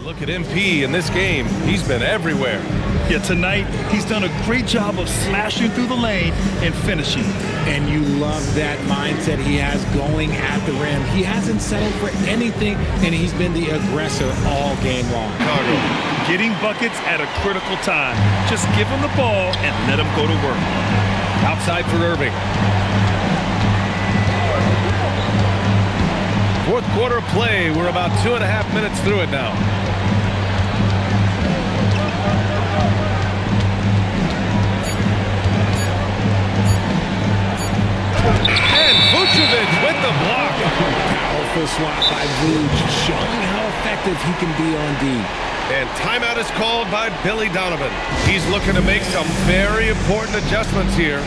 Look at MP in this game. He's been everywhere. Yeah, tonight he's done a great job of smashing through the lane and finishing. And you love that mindset he has going at the rim. He hasn't settled for anything, and he's been the aggressor all game long. Chicago getting buckets at a critical time. Just give him the ball and let him go to work. Outside for Irving. Fourth quarter of play. We're about 2.5 minutes through it now. And Vucevic with the block. Powerful swat by Vuce, showing how effective he can be on D. And timeout is called by Billy Donovan. He's looking to make some very important adjustments here.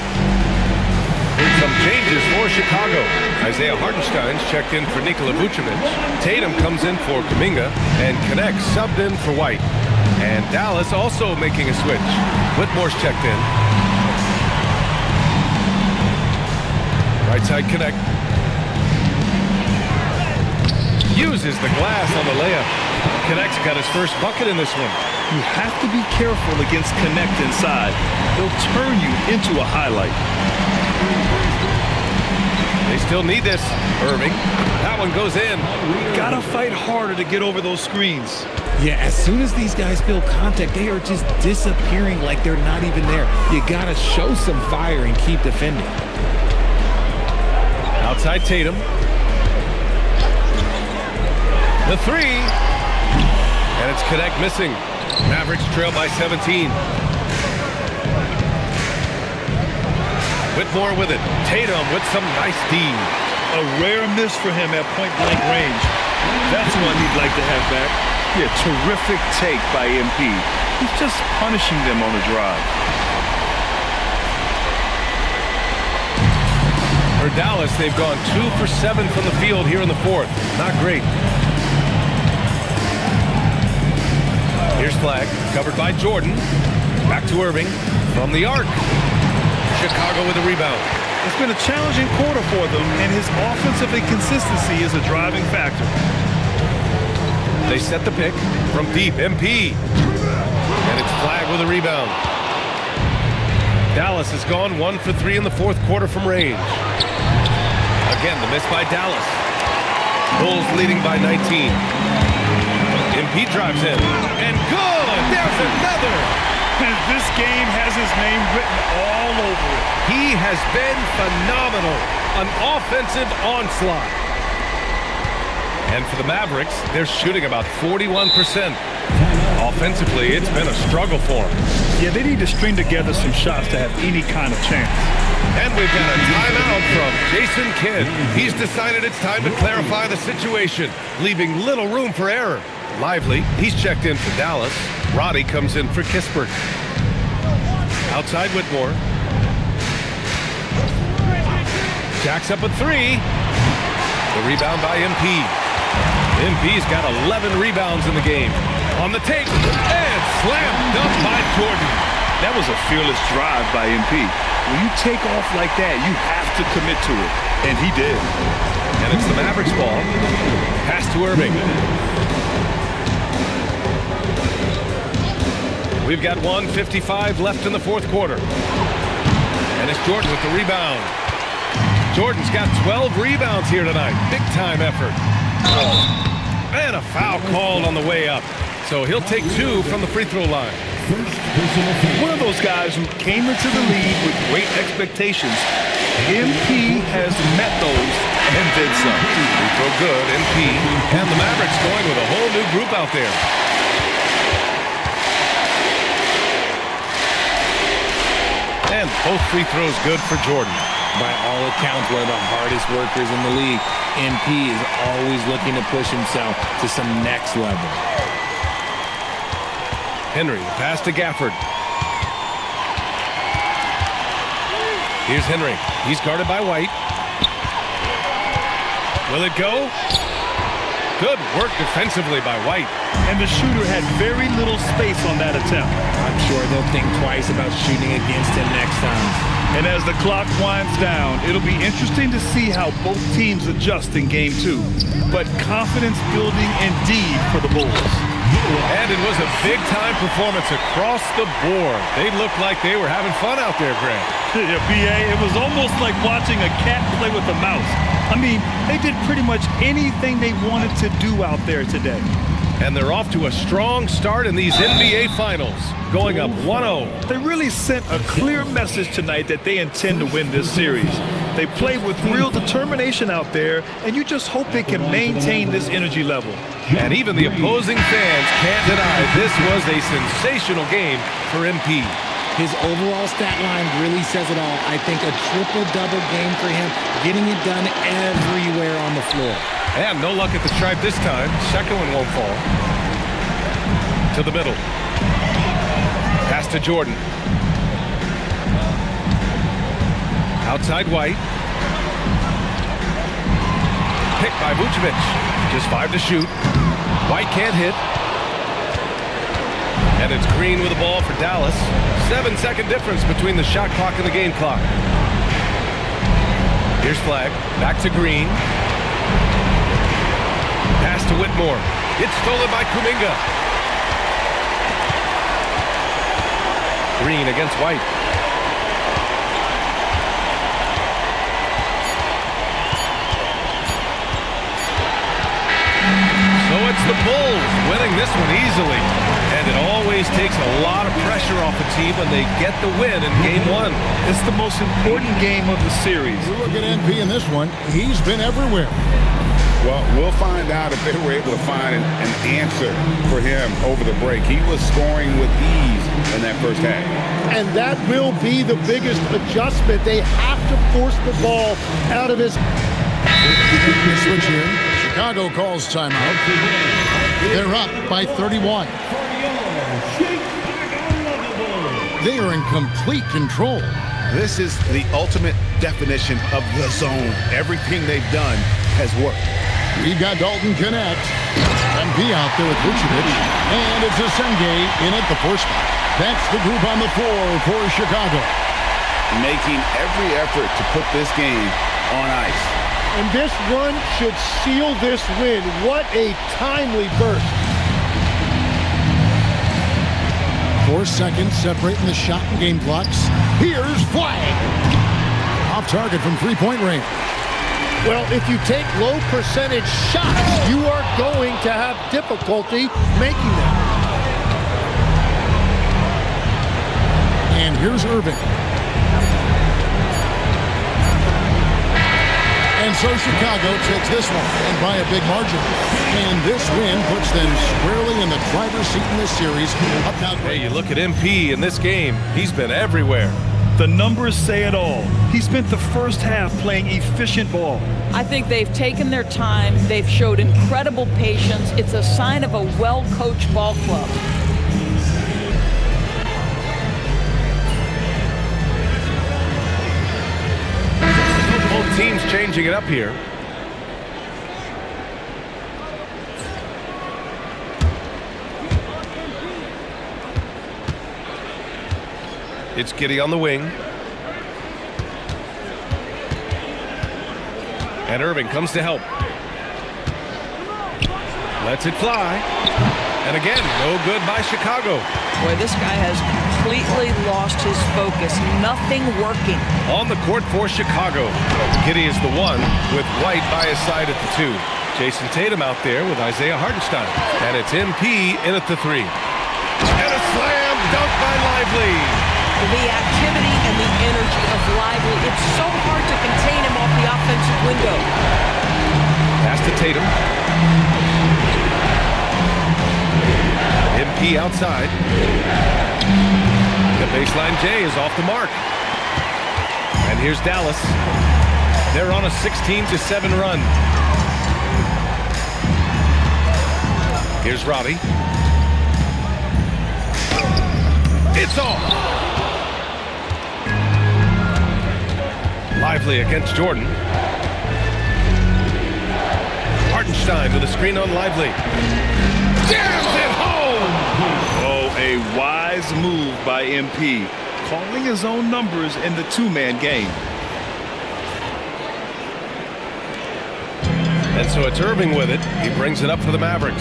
Here's some changes for Chicago. Isaiah Hartenstein's checked in for Nikola Vucevic. Tatum comes in for Kuminga, and Connect subbed in for White. And Dallas also making a switch. Whitmore's checked in. Right side Connect. Uses the glass on the layup. Connect's got his first bucket in this one. You have to be careful against Connect inside. He'll turn you into a highlight. They still need this. Irving. That one goes in. Gotta fight harder to get over those screens. Yeah, as soon as these guys feel contact, they are just disappearing like they're not even there. You gotta show some fire and keep defending. Outside Tatum. The three. And it's Connect missing. Mavericks trail by 17. Whitmore with it. Tatum with some nice D. A rare miss for him at point-blank range. That's one he'd like to have back. Yeah, terrific take by MP. He's just punishing them on the drive. For Dallas, they've gone 2 for 7 from the field here in the fourth. Not great. Here's Flag, covered by Jordan. Back to Irving from the arc. Chicago with a rebound. It's been a challenging quarter for them, and his offensive inconsistency is a driving factor. They set the pick from deep. MP. And it's Flag with a rebound. Dallas has gone 1 for 3 in the fourth quarter from range. Again, the miss by Dallas. Bulls leading by 19. MP drives in. And good! There's another! And this game has his name written all over it. He has been phenomenal. An offensive onslaught. And for the Mavericks, they're shooting about 41%. Offensively, it's been a struggle for them. Yeah, they need to string together some shots to have any kind of chance. And we've got a timeout from Jason Kidd. He's decided it's time to clarify the situation, leaving little room for error. Lively, he's checked in for Dallas. Roddy comes in for Kispert. Outside Whitmore. Jacks up a three. The rebound by MP. MP's got 11 rebounds in the game. On the take, and slammed up by Jordan. That was a fearless drive by MP. When you take off like that, you have to commit to it. And he did. And it's the Mavericks ball. Pass to Irving. We've got 1:55 left in the fourth quarter. And it's Jordan with the rebound. Jordan's got 12 rebounds here tonight. Big-time effort. And a foul called on the way up. So he'll take 2 from the free throw line. One of those guys who came into the league with great expectations. MP has met those and then some. Free throw good, MP. And the Mavericks going with a whole new group out there. And both free throws good for Jordan. By all accounts, one of the hardest workers in the league. MP is always looking to push himself to some next level. Henry, pass to Gafford. Here's Henry. He's guarded by White. Will it go? Good work defensively by White. And the shooter had very little space on that attempt. I'm sure they'll think twice about shooting against him next time. And as the clock winds down, it'll be interesting to see how both teams adjust in Game 2. But confidence building indeed for the Bulls. And it was a big-time performance across the board. They looked like they were having fun out there, Grant. Yeah, B.A., it was almost like watching a cat play with a mouse. I mean, they did pretty much anything they wanted to do out there today. And they're off to a strong start in these NBA Finals, going up 1-0. They really sent a clear message tonight that they intend to win this series. They played with real determination out there, and you just hope they can maintain this energy level. And even the opposing fans can't deny this was a sensational game for MP. His overall stat line really says it all. I think a triple-double game for him, getting it done everywhere on the floor. And no luck at the stripe this time. Second one won't fall. To the middle. Pass to Jordan. Outside White. Picked by Vucevic. Just 5 to shoot. White can't hit. And it's Green with the ball for Dallas. 7-second difference between the shot clock and the game clock. Here's Flag. Back to Green. Pass to Whitmore. It's stolen by Kuminga. Green against White. So it's the Bulls winning this one easily. And it always takes a lot of pressure off a team when they get the win in Game 1. It's the most important game of the series. You look at NP in this one, he's been everywhere. Well, we'll find out if they were able to find an answer for him over the break. He was scoring with ease in that first half. And that will be the biggest adjustment. They have to force the ball out of his. Switch here. Chicago calls timeout. They're up by 31. They are in complete control. This is the ultimate definition of the zone. Everything they've done has worked. We got Dalton Connect. MP out there with Vucevic. And it's a Senge in at the 4 spot. That's the group on the floor for Chicago. Making every effort to put this game on ice. And this run should seal this win. What a timely burst. 4 seconds separating the shot and game clocks. Here's Flag. Off target from three-point range. Well, if you take low percentage shots, you are going to have difficulty making them. And here's Irving. And so Chicago takes this one, and by a big margin. And this win puts them squarely in the driver's seat in this series. Up now. Hey, you look at MP in this game, he's been everywhere. The numbers say it all. He spent the first half playing efficient ball. I think they've taken their time. They've showed incredible patience. It's a sign of a well-coached ball club. Both teams changing it up here. It's Giddey on the wing. And Irving comes to help. Lets it fly. And again, no good by Chicago. Boy, this guy has completely lost his focus. Nothing working. On the court for Chicago. Giddey is the one with White by his side at the 2. Jason Tatum out there with Isaiah Hartenstein. And it's MP in at the 3. And a slam dunk by Lively. The activity and the energy of Lively. It's so hard to contain him off the offensive window. Pass to Tatum. MP outside. The baseline J is off the mark. And here's Dallas. They're on a 16-7 run. Here's Roddy. It's off. Lively against Jordan. Hartenstein with a screen on Lively. Jams it home! Oh, a wise move by MP, calling his own numbers in the two-man game. And And so it's Irving with it. He brings it up for the Mavericks.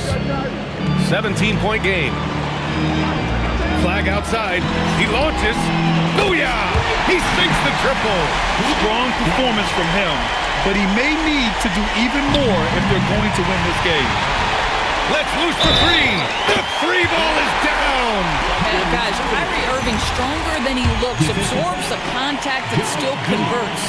17-point game. Flag outside. He launches. Booyah! He sinks the triple. Strong performance from him, but he may need to do even more if they're going to win this game. Let's loose for three. The three ball is down. And guys, Kyrie Irving stronger than he looks, absorbs the contact and still converts.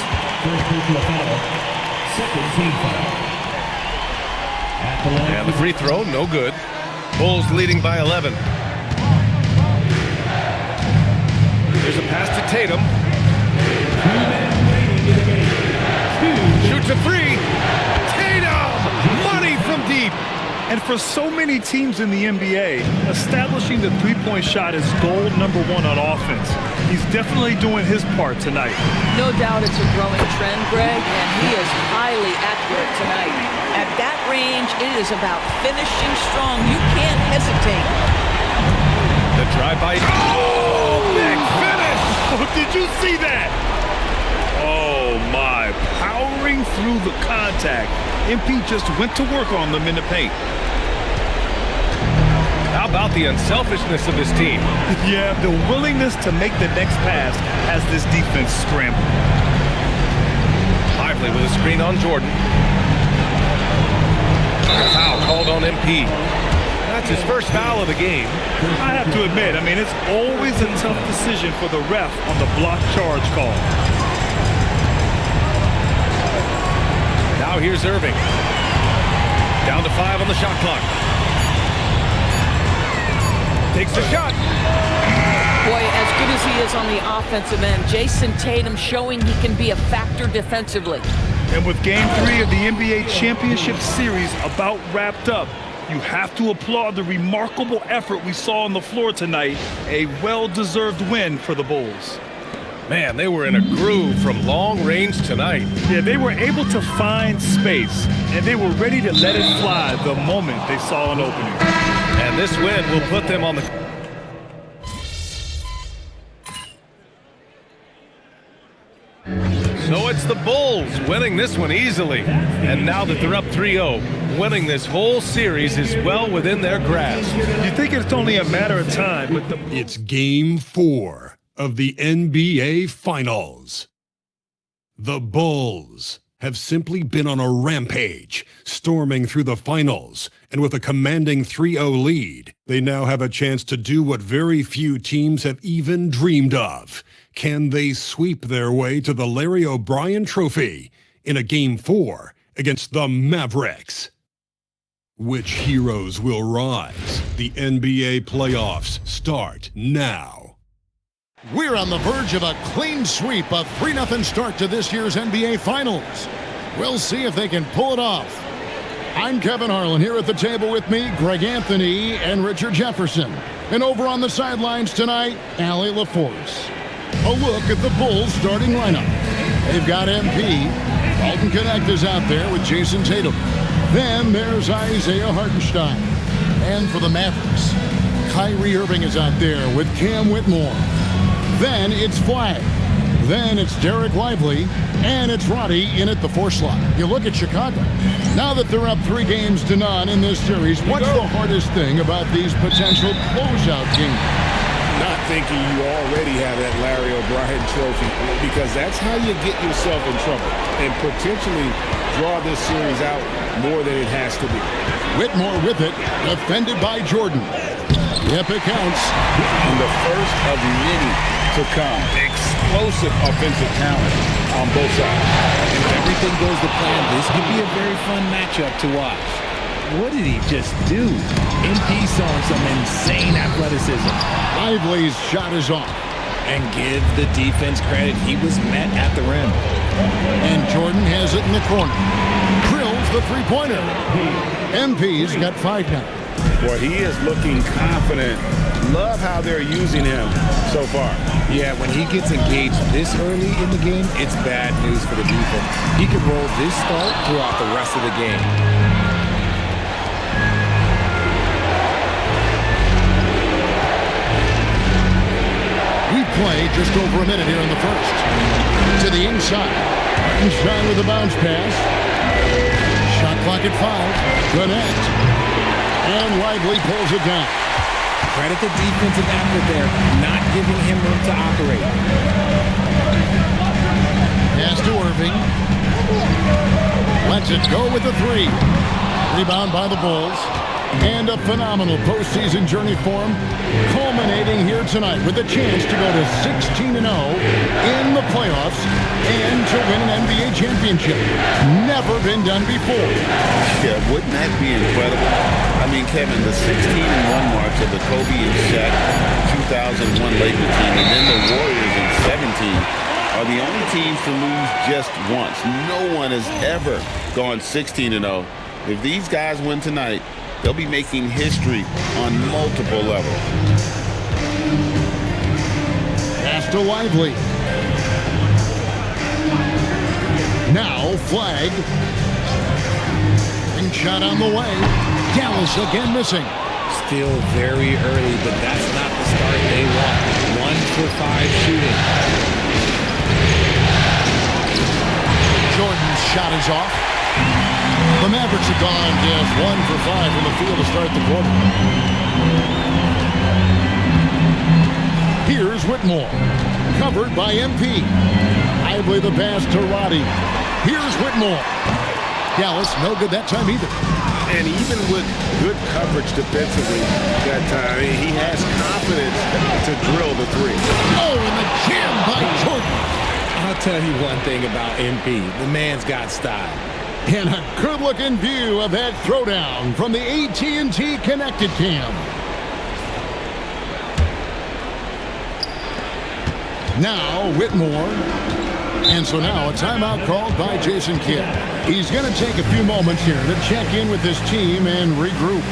And the free throw, no good. Bulls leading by 11. There's a pass to Tatum. Shoots a three. Tatum! Money from deep. And for so many teams in the NBA, establishing the three-point shot is goal number one on offense. He's definitely doing his part tonight. No doubt it's a growing trend, Greg, and he is highly accurate tonight. At that range, it is about finishing strong. You can't hesitate. The drive by. Oh, big finish! Oh, did you see that? Oh, my. Powering through the contact. MP just went to work on them in the paint. How about the unselfishness of this team? Yeah, the willingness to make the next pass has this defense scrambling. Lively with a screen on Jordan. A foul called on MP. That's his first foul of the game. I have to admit, it's always a tough decision for the ref on the block charge call. Now here's Irving. Down to 5 on the shot clock. Takes the shot. Boy, as good as he is on the offensive end, Jason Tatum showing he can be a factor defensively. And with Game 3 of the NBA Championship Series about wrapped up, you have to applaud the remarkable effort we saw on the floor tonight. A well-deserved win for the Bulls. Man, they were in a groove from long range tonight. Yeah, they were able to find space, and they were ready to let it fly the moment they saw an opening. And this win will put them on the... So it's the Bulls winning this one easily. And now that they're up 3-0, winning this whole series is well within their grasp. You think it's only a matter of time, but It's Game 4 of the NBA Finals. The Bulls have simply been on a rampage, storming through the finals, and with a commanding 3-0 lead, they now have a chance to do what very few teams have even dreamed of. Can they sweep their way to the Larry O'Brien Trophy in a Game 4 against the Mavericks? Which heroes will rise? The NBA playoffs start now. We're on the verge of a clean sweep, a 3-0 start to this year's NBA Finals. We'll see if they can pull it off. I'm Kevin Harlan. Here at the table with me, Greg Anthony and Richard Jefferson. And over on the sidelines tonight, Allie LaForce. A look at the Bulls starting lineup. They've got MP. Dalton Knecht is out there with Jason Tatum. Then there's Isaiah Hartenstein. And for the Mavericks, Kyrie Irving is out there with Cam Whitmore. Then it's Flag. Then it's Derek Lively. And it's Roddy in at the 4 slot. You look at Chicago. Now that they're up 3-0 in this series, what's the hardest thing about these potential closeout games? Not thinking you already have that Larry O'Brien trophy, because that's how you get yourself in trouble and potentially draw this series out more than it has to be. Whitmore with it, defended by Jordan. Yep, it counts. And the first of many to come. Explosive offensive talent on both sides. If everything goes to plan, this could be a very fun matchup to watch. What did he just do? MP showing some insane athleticism. Lively's shot is off. And give the defense credit, he was met at the rim. And Jordan has it in the corner. Drills the three-pointer. MP's got 5 now. Well, he is looking confident. Love how they're using him so far. Yeah, when he gets engaged this early in the game, it's bad news for the defense. He could roll this start throughout the rest of the game. We play just over a minute here in the first. To the inside. Hartenstein with a bounce pass. Shot clock at 5. Connect. And Lively pulls it down. Credit the defensive effort there, not giving him room to operate. Pass to Irving. Lets it go with the 3. Rebound by the Bulls. And a phenomenal postseason journey for him, culminating here tonight with a chance to go to 16-0 in the playoffs and to win an NBA championship. Never been done before. Yeah, wouldn't that be incredible? I mean, Kevin, the 16-1 marks of the Kobe and Shaq 2001 Lakers team, and then the Warriors in 17 are the only teams to lose just once. No one has ever gone 16-0. If these guys win tonight, they'll be making history on multiple levels. Pass to Lively. Now Flag. And shot on the way. Dallas again missing. Still very early, but that's not the start they want. 1 for 5 shooting. Jordan's shot is off. The Mavericks have gone just 1 for 5 from the field to start the quarter. Here's Whitmore. Covered by MP. Lively the pass to Roddy. Here's Whitmore. Dallas, no good that time either. And even with good coverage defensively that time, he has confidence to drill the 3. Oh, and the jam by Jordan. I'll tell you one thing about MP. The man's got style. And a good-looking view of that throwdown from the AT&T Connected Cam. Now Whitmore. And so now a timeout called by Jason Kidd. He's going to take a few moments here to check in with his team and regroup.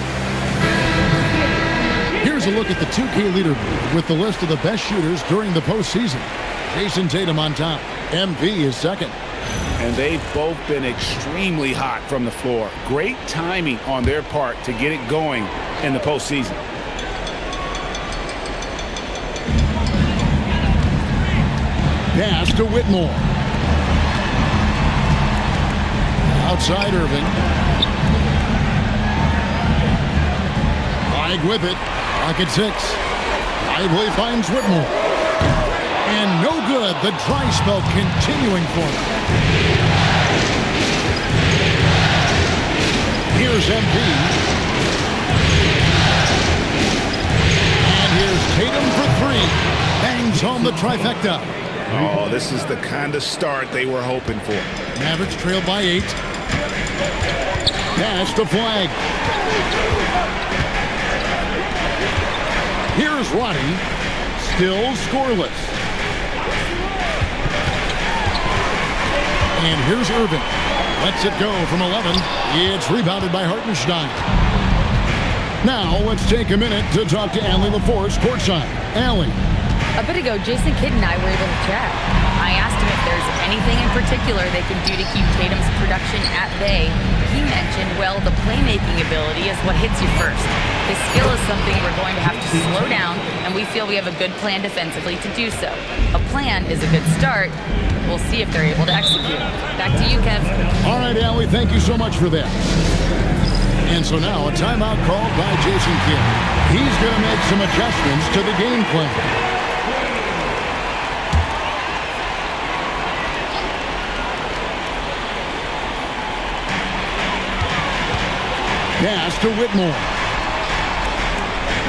Here's a look at the 2K leaderboard with the list of the best shooters during the postseason. Jason Tatum on top. MP is second. And they've both been extremely hot from the floor. Great timing on their part to get it going in the postseason. Pass to Whitmore. Outside Irving. Flag with it. Pocket 6. Lively finds Whitmore. And no good. The dry spell continuing for him. Here's MP. And here's Tatum for 3. Bangs home the trifecta. Oh, this is the kind of start they were hoping for. Mavericks trail by 8. Pass to Flag. Here's Roddy. Still scoreless. And here's Irving. Lets it go from 11. It's rebounded by Hartenstein. Now let's take a minute to talk to Allie LaForce courtside. Allie. A bit ago, Jason Kidd and I were able to chat. I asked him if there's anything in particular they can do to keep Tatum's production at bay. He mentioned, well, the playmaking ability is what hits you first. His skill is something we're going to have to slow down, and we feel we have a good plan defensively to do so. A plan is a good start. We'll see if they're able to execute. Back to you, Kev. All right, Allie, thank you so much for that. And so now a timeout called by Jason Kidd. He's going to make some adjustments to the game plan. Pass to Whitmore.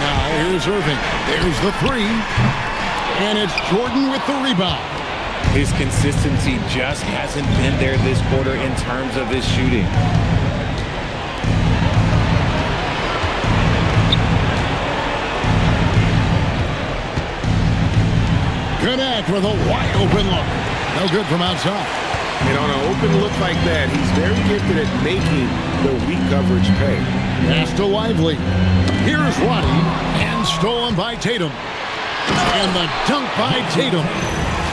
Now here's Irving. There's the 3. And it's Jordan with the rebound. His consistency just hasn't been there this quarter in terms of his shooting. Connect with a wide open look. No good from outside. And on an open look like that, he's very gifted at making the weak coverage pay. Pass to Lively. Here's Roddy. And stolen by Tatum. And the dunk by Tatum.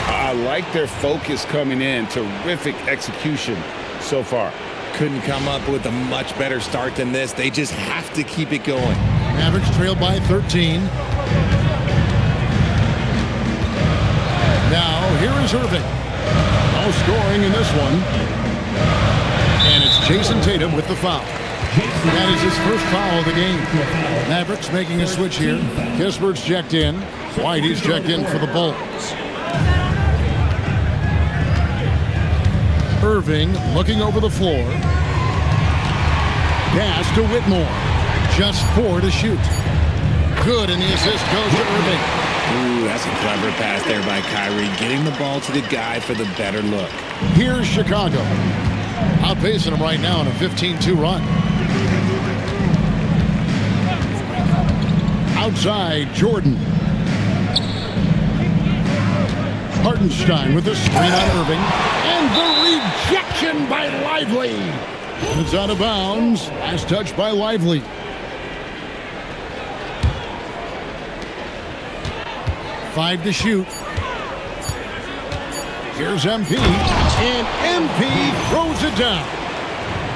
I like their focus coming in. Terrific execution so far. Couldn't come up with a much better start than this. They just have to keep it going. Mavericks trail by 13. Now, here is Irving. No scoring in this one. And it's Jason Tatum with the foul. That is his first foul of the game. Mavericks making a switch here. Kispert's checked in. Whitey's checked in for the Bulls. Irving looking over the floor. Pass to Whitmore. Just 4 to shoot. Good, and the assist goes to Irving. Ooh, that's a clever pass there by Kyrie, getting the ball to the guy for the better look. Here's Chicago. Outpacing them right now in a 15-2 run. Outside, Jordan. Hartenstein with a screen on Irving. And the rejection by Lively. It's out of bounds. Last touch by Lively. Five to shoot. Here's MP. And MP throws it down.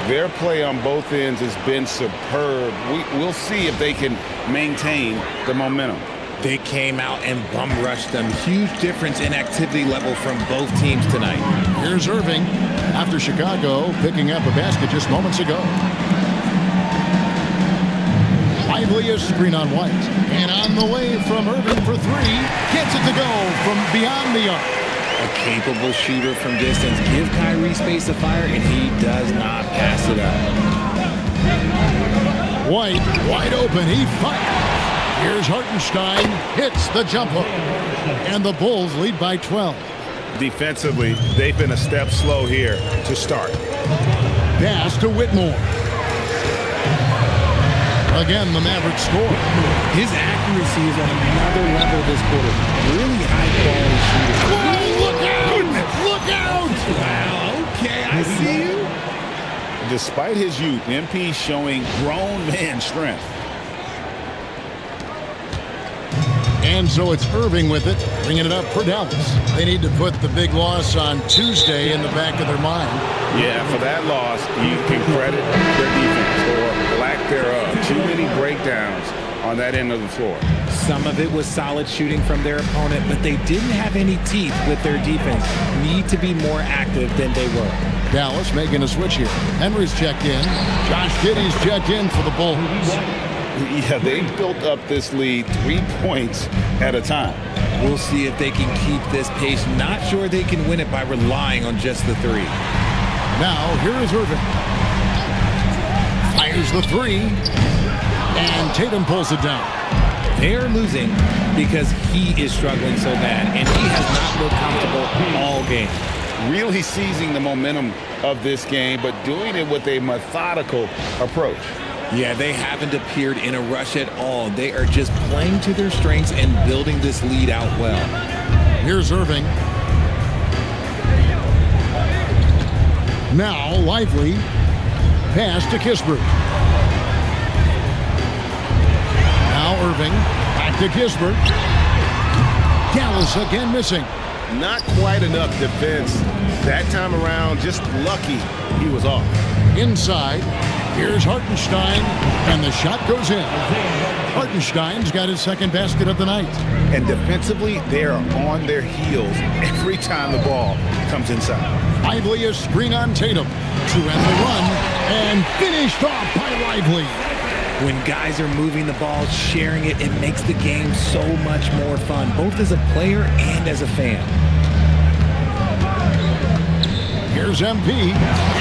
Their play on both ends has been superb. We'll see if they can maintain the momentum. They came out and bum rushed them. Huge difference in activity level from both teams tonight. Here's Irving after Chicago picking up a basket just moments ago. Lively a screen on White. And on the way from Irving for 3. Gets it to go from beyond the arc. A capable shooter from distance. Give Kyrie space to fire, and he does not pass it up. White wide open. He fires. Here's Hartenstein, hits the jump hook, and the Bulls lead by 12. Defensively, they've been a step slow here to start. Pass to Whitmore. Again, the Mavericks score. His accuracy is on another level this quarter. Really high-quality shooter. Whoa, look out! Look out! Wow, okay, I see you. Despite his youth, MP showing grown man strength. And so it's Irving with it, bringing it up for Dallas. They need to put the big loss on Tuesday in the back of their mind. Yeah, for that loss, you can credit their defense or lack thereof. Too many breakdowns on that end of the floor. Some of it was solid shooting from their opponent, but they didn't have any teeth with their defense. Need to be more active than they were. Dallas making a switch here. Henry's checked in. Josh Giddey's checked in for the Bulls. Yeah, they built up this lead 3 points at a time. We'll see if they can keep this pace. Not sure they can win it by relying on just the 3. Now, here is Irving. Fires the 3. And Tatum pulls it down. They're losing because he is struggling so bad, and he has not looked comfortable all game. Really seizing the momentum of this game, but doing it with a methodical approach. Yeah, they haven't appeared in a rush at all. They are just playing to their strengths and building this lead out well. Here's Irving. Now, Lively. Pass to Kispert. Now Irving. Back to Kispert. Dallas again missing. Not quite enough defense. That time around, just lucky he was off. Inside. Here's Hartenstein, and the shot goes in. Hartenstein's got his second basket of the night. And defensively, they are on their heels every time the ball comes inside. Lively a screen on Tatum. 2 end the run, and finished off by Lively. When guys are moving the ball, sharing it, it makes the game so much more fun, both as a player and as a fan. Here's MP,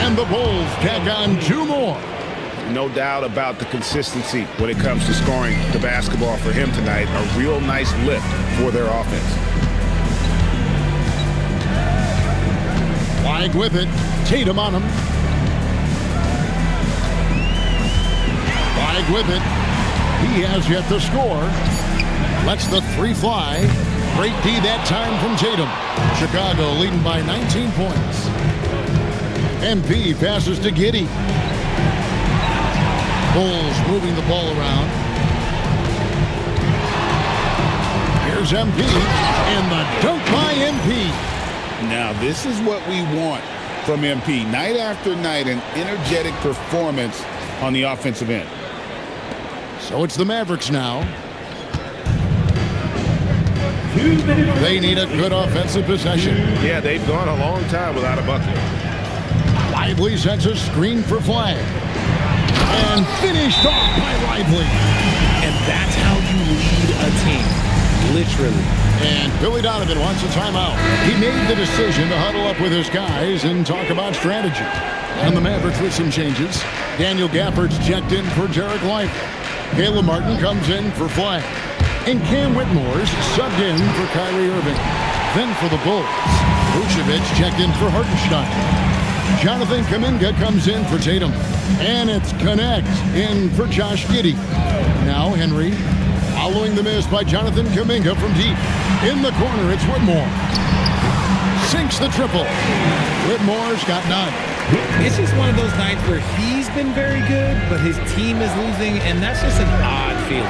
and the Bulls tack on 2 more. No doubt about the consistency when it comes to scoring the basketball for him tonight. A real nice lift for their offense. Flag with it. Tatum on him. Flag with it. He has yet to score. Lets the 3 fly. Great D that time from Tatum. Chicago leading by 19 points. MP passes to Giddey. Bulls moving the ball around. Here's MP, and the dunk by MP. Now, this is what we want from MP. Night after night, an energetic performance on the offensive end. So it's the Mavericks now. They need a good offensive possession. Yeah, they've gone a long time without a bucket. Lively sets a screen for Flag. And finished off by Lively. And that's how you lead a team, literally. And Billy Donovan wants a timeout. He made the decision to huddle up with his guys and talk about strategy. And the Mavericks with some changes. Daniel Gafford's checked in for Derek Lively. Caleb Martin comes in for Flag. And Cam Whitmore's subbed in for Kyrie Irving. Then for the Bulls, Vucevic checked in for Hartenstein. Jonathan Kuminga comes in for Tatum. And it's Connect in for Josh Giddey. Now Henry, following the miss by Jonathan Kuminga from deep. In the corner, it's Whitmore. Sinks the triple. Whitmore's got 9. It's just one of those nights where he's been very good, but his team is losing, and that's just an odd feeling.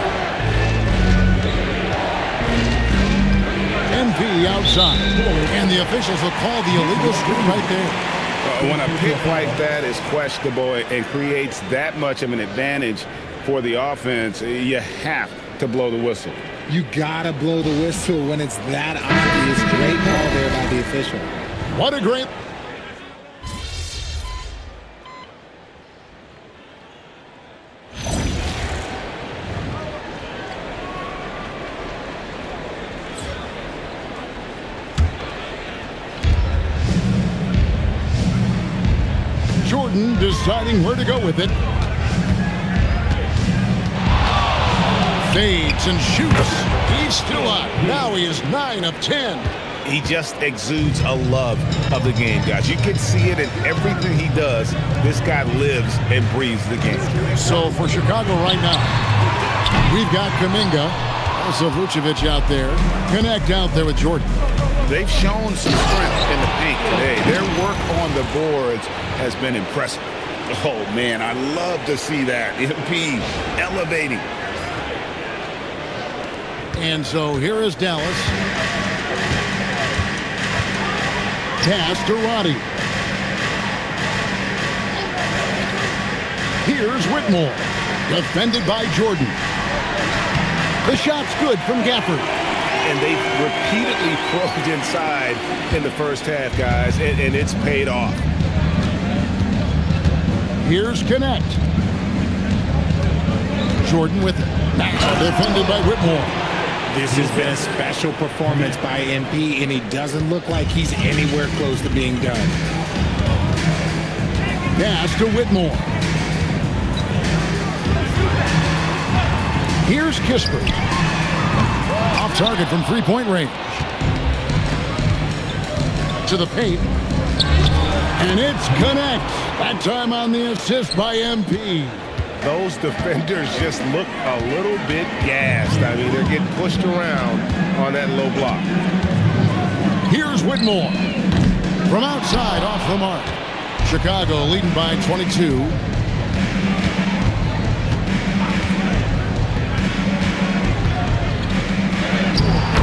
MP outside. And the officials will call the illegal screen right there. When a pick like that is questionable and creates that much of an advantage for the offense, you have to blow the whistle. You gotta blow the whistle when it's that obvious. Great call there by the official. What a great... Jordan deciding where to go with it. Fades and shoots. He's still up. Now he is 9 of 10. He just exudes a love of the game, guys. You can see it in everything he does. This guy lives and breathes the game. So for Chicago right now, we've got Kuminga, also Vucevic out there. Connect out there with Jordan. They've shown some strength in the paint today. Their work on the boards has been impressive. Oh, man, I love to see that. MP elevating. And so here is Dallas. Pass to Roddy. Here's Whitmore. Defended by Jordan. The shot's good from Gafford. And they've repeatedly probed inside in the first half, guys, and it's paid off. Here's Connect. Jordan with it. Now defended by Whitmore. This has been a special performance by MP, and he doesn't look like he's anywhere close to being done. Pass to Whitmore. Here's Kispert. Off target from three-point range. To the paint. And it's Connect. That time on the assist by MP. Those defenders just look a little bit gassed. I mean, they're getting pushed around on that low block. Here's Whitmore. From outside, off the mark. Chicago leading by 22.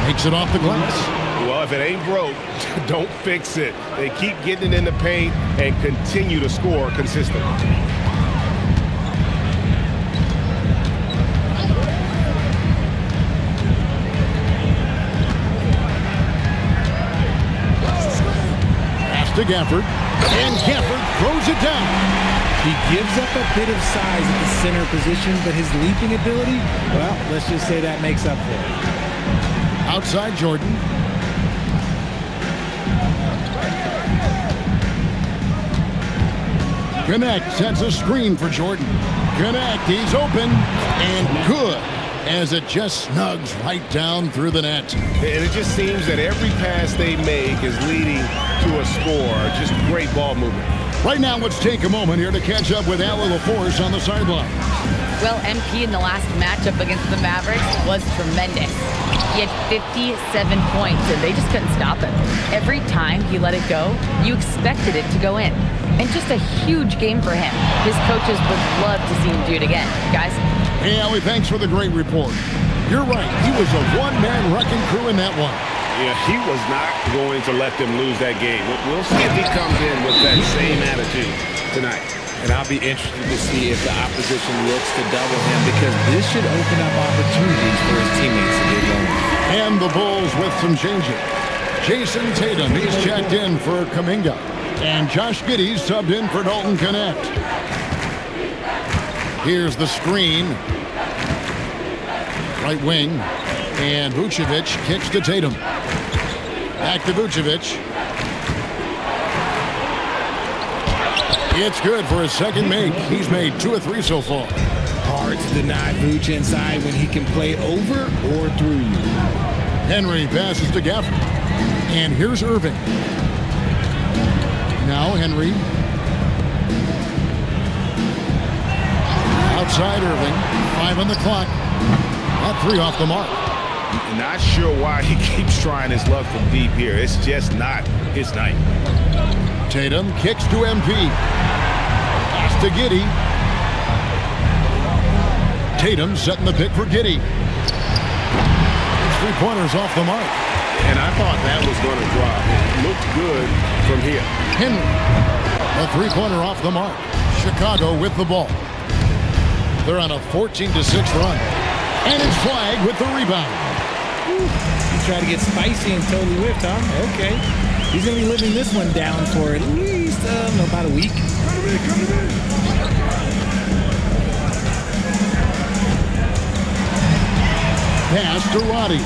Takes it off the glass. Well, if it ain't broke, don't fix it. They keep getting it in the paint and continue to score consistently. To Gafford, and Gafford throws it down. He gives up a bit of size at the center position, but his leaping ability, well, let's just say that makes up for it. Outside Jordan. Connect sets a screen for Jordan. Connect, he's open, and good, as it just snugs right down through the net. And it just seems that every pass they make is leading to a score. Just great ball movement. Right now, let's take a moment here to catch up with Allie LaForce on the sideline. Well, MP in the last matchup against the Mavericks was tremendous. He had 57 points, and they just couldn't stop him. Every time he let it go, you expected it to go in. And just a huge game for him. His coaches would love to see him do it again. Guys? Hey, Allie, thanks for the great report. You're right. He was a one-man wrecking crew in that one. Yeah, he was not going to let them lose that game. We'll see if he comes in with that same attitude tonight. And I'll be interested to see if the opposition looks to double him, because this should open up opportunities for his teammates to get going. And the Bulls with some changes. Jason Tatum, he's checked in for Kuminga. And Josh Giddey subbed in for Dalton Connect. Here's the screen. Right wing. And Vucevic kicks to Tatum. Back to Vucevic. It's good for his second make. He's made 2 of 3 so far. Hard to deny Vooch inside when he can play over or through you. Henry passes to Gafford. And here's Irving. Now Henry. Outside Irving. 5 on the clock. That 3 off the mark. Not sure why he keeps trying his luck from deep here. It's just not his night. Tatum kicks to MP. Pass to Giddey. Tatum setting the pick for Giddey. 3-pointers off the mark. And I thought that was going to drop. It looked good from here. Henry. A 3-pointer off the mark. Chicago with the ball. They're on a 14-6 run. And it's Flag with the rebound. He tried to get spicy and totally whipped, huh? Okay. He's going to be living this one down for at least about a week. Pass to Roddy.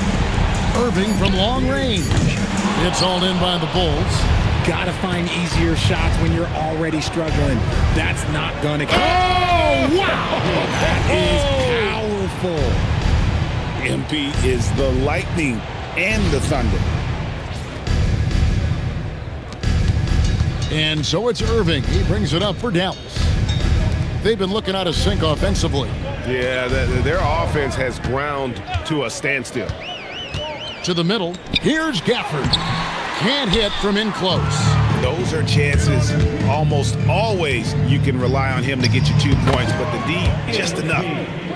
Irving from long range. It's all in by the Bulls. Gotta find easier shots when you're already struggling. That's not gonna count. Oh, wow! That is powerful. MP is the lightning and the thunder. And so it's Irving. He brings it up for Dallas. They've been looking out of sync offensively. Yeah, their offense has ground to a standstill. To the middle. Here's Gafford. Can't hit from in close. Those are chances almost always you can rely on him to get you 2 points, but the D just enough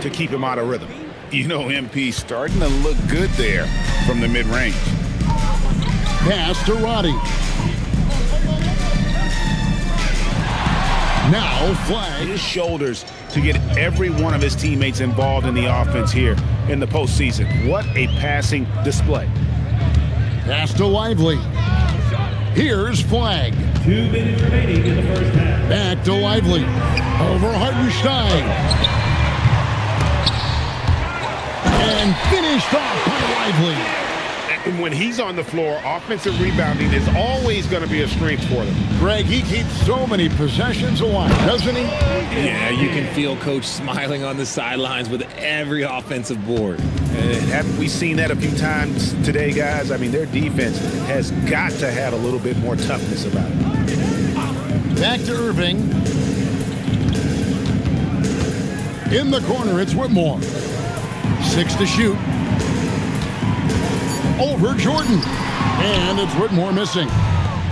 to keep him out of rhythm. You know, MP starting to look good there from the mid-range. Pass to Roddy. Now Flag. His shoulders to get every one of his teammates involved in the offense here in the postseason. What a passing display. Pass to Lively. Here's Flag. 2 minutes remaining in the first half. Back to Lively. Over Hartenstein. And finished off by Lively. And when he's on the floor, offensive rebounding is always going to be a strength for them. Greg, he keeps so many possessions alive, doesn't he? Yeah, you can feel Coach smiling on the sidelines with every offensive board. Haven't we seen that a few times today, guys? I mean, their defense has got to have a little bit more toughness about it. Back to Irving. In the corner, it's Whitmore. 6 to shoot. Over Jordan. And it's Whitmore missing.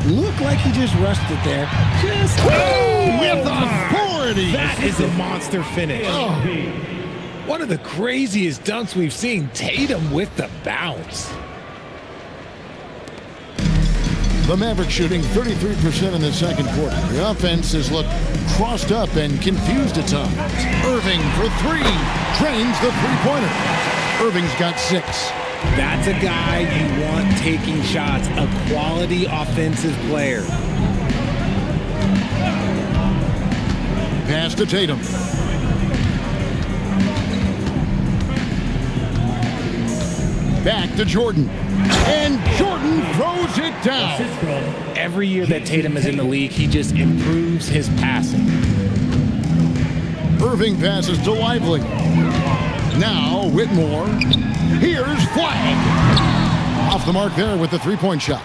Looked like he just rushed it there. Just with authority. That is a monster finish. Oh. One of the craziest dunks we've seen. Tatum with the bounce. The Mavericks shooting 33% in the second quarter. The offense has looked crossed up and confused at times. Irving for 3. Drains the 3-pointer. Irving's got 6. That's a guy you want taking shots, a quality offensive player. Pass to Tatum. Back to Jordan. And Jordan throws it down. Every year that Tatum is in the league, he just improves his passing. Irving passes to Lively. Now Whitmore. Here's Flag. Off the mark there with the 3-point shot.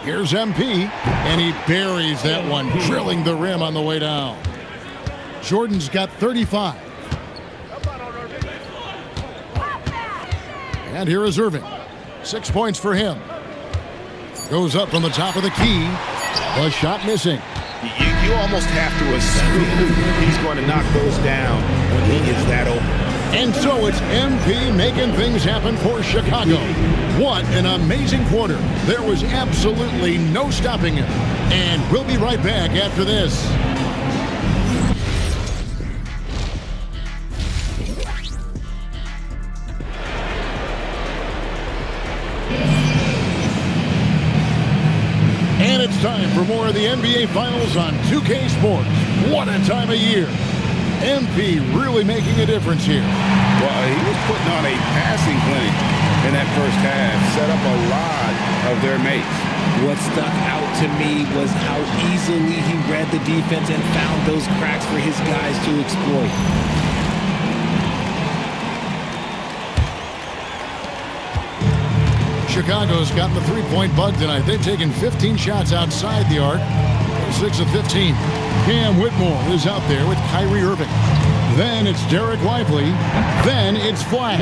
Here's MP. And he buries that one, drilling the rim on the way down. Jordan's got 35. And here is Irving. 6 points for him. Goes up from the top of the key. A shot missing. You almost have to assume he's going to knock those down when he is that open. And so it's MP making things happen for Chicago. What an amazing quarter. There was absolutely no stopping him. And we'll be right back after this. time for more of the NBA Finals on 2K Sports. What a time of year. MP really making a difference here. Well, he was putting on a passing clinic in that first half, set up a lot of their mates. What stuck out to me was how easily he read the defense and found those cracks for his guys to exploit. Chicago's gotten the three-point bug tonight. They've taken 15 shots outside the arc. 6 of 15. Cam Whitmore is out there with Kyrie Irving. Then it's Derek Lively. Then it's Flag.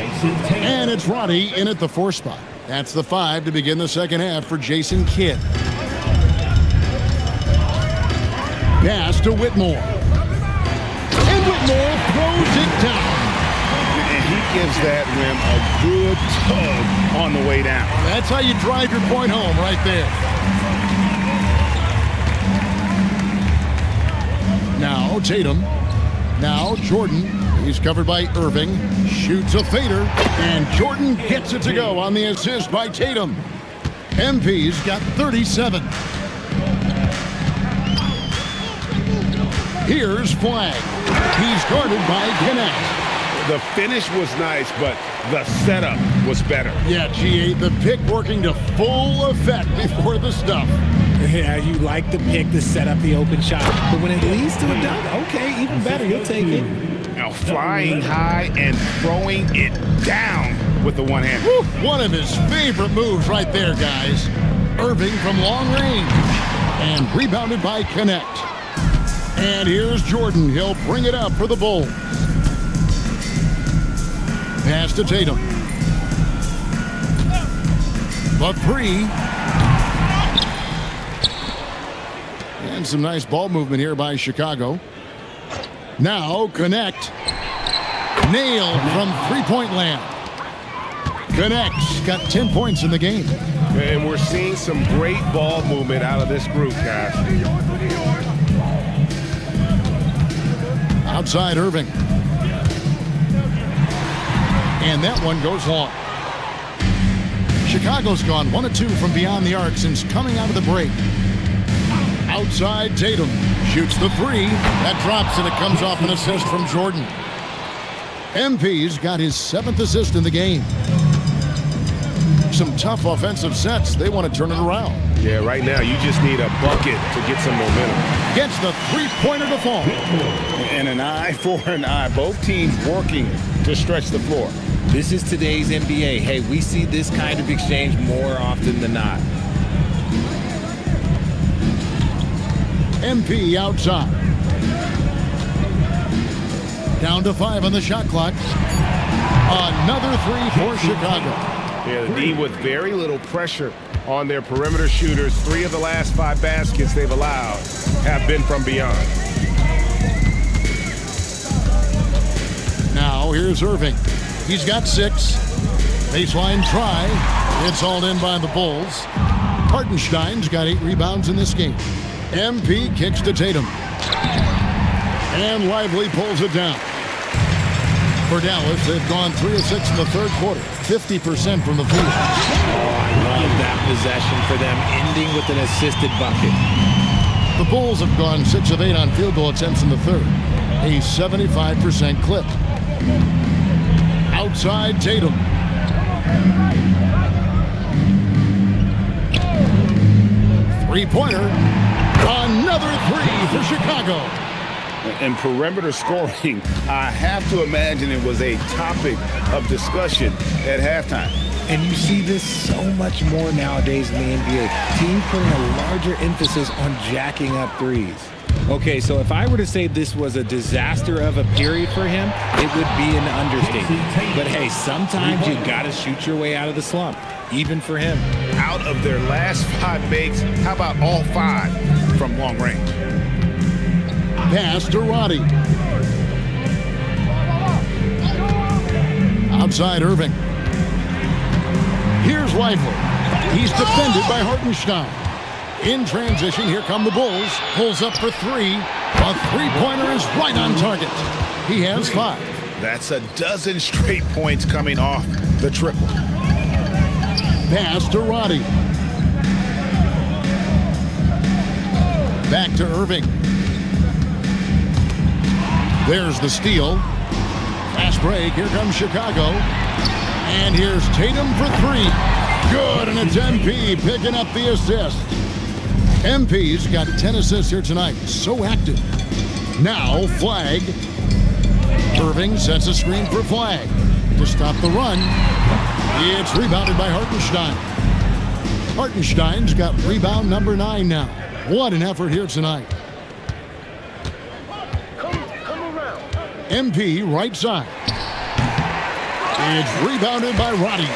And it's Roddy in at the 4 spot. That's the 5 to begin the second half for Jason Kidd. Pass to Whitmore. And Whitmore throws it down. And he gives that rim a good tug on the way down. That's how you drive your point home right there. Now Tatum. Now Jordan. He's covered by Irving. Shoots a fader. And Jordan gets it to go on the assist by Tatum. MP's got 37. Here's Flag. He's guarded by Gannett. The finish was nice, but the setup was better. Yeah, G8, the pick working to full effect before the stuff. Yeah, you like the pick to set up the open shot, but when it leads to a dunk, okay, even better, you'll take it. Now flying high and throwing it down with the one hand. Woo, one of his favorite moves right there, guys. Irving from long range and rebounded by Connect. And here's Jordan. He'll bring it up for the Bulls. Pass to Tatum. The 3. And some nice ball movement here by Chicago. Now Connect. Nailed from three-point land. Connect's got 10 points in the game. And we're seeing some great ball movement out of this group, guys. Outside Irving. And that one goes long. Chicago's gone 1 of 2 from beyond the arc since coming out of the break. Outside Tatum. Shoots the 3. That drops and it comes off an assist from Jordan. MP's got his 7th assist in the game. Some tough offensive sets. They want to turn it around. Yeah, right now you just need a bucket to get some momentum. Gets the three-pointer to fall. And an eye for an eye. Both teams working to stretch the floor. This is today's NBA. Hey, we see this kind of exchange more often than not. MP outside. Down to 5 on the shot clock. Another 3 for Chicago. Yeah, the D with very little pressure on their perimeter shooters. 3 of the last 5 baskets they've allowed have been from beyond. Now here's Irving. He's got 6. Baseline try. It's hauled in by the Bulls. Hartenstein's got 8 rebounds in this game. MP kicks to Tatum. And Lively pulls it down. For Dallas, they've gone 3 of 6 in the third quarter. 50% from the field. I love that possession for them, ending with an assisted bucket. The Bulls have gone 6 of 8 on field goal attempts in the third. A 75% clip. Outside Tatum. Three-pointer. Another 3 for Chicago. And perimeter scoring, I have to imagine it was a topic of discussion at halftime. And you see this so much more nowadays in the NBA. Teams putting a larger emphasis on jacking up threes. Okay, so if I were to say this was a disaster of a period for him, it would be an understatement. But hey, sometimes you gotta shoot your way out of the slump, even for him. Out of their last 5 makes, how about all 5 from long range? Pass to Roddy. Outside Irving. Here's Lively. He's defended by Hartenstein. In transition, here come the Bulls. Pulls up for 3. A three-pointer is right on target. He has 5. That's a dozen straight points coming off the triple. Pass to Roddy. Back to Irving. There's the steal. Fast break. Here comes Chicago. And here's Tatum for three. Good, and it's MP picking up the assist. MP's got 10 assists here tonight. So active. Now, Flag. Irving sets a screen for Flag to stop the run. It's rebounded by Hartenstein. Hartenstein's got rebound number 9 now. What an effort here tonight. MP right side. It's rebounded by Roddy.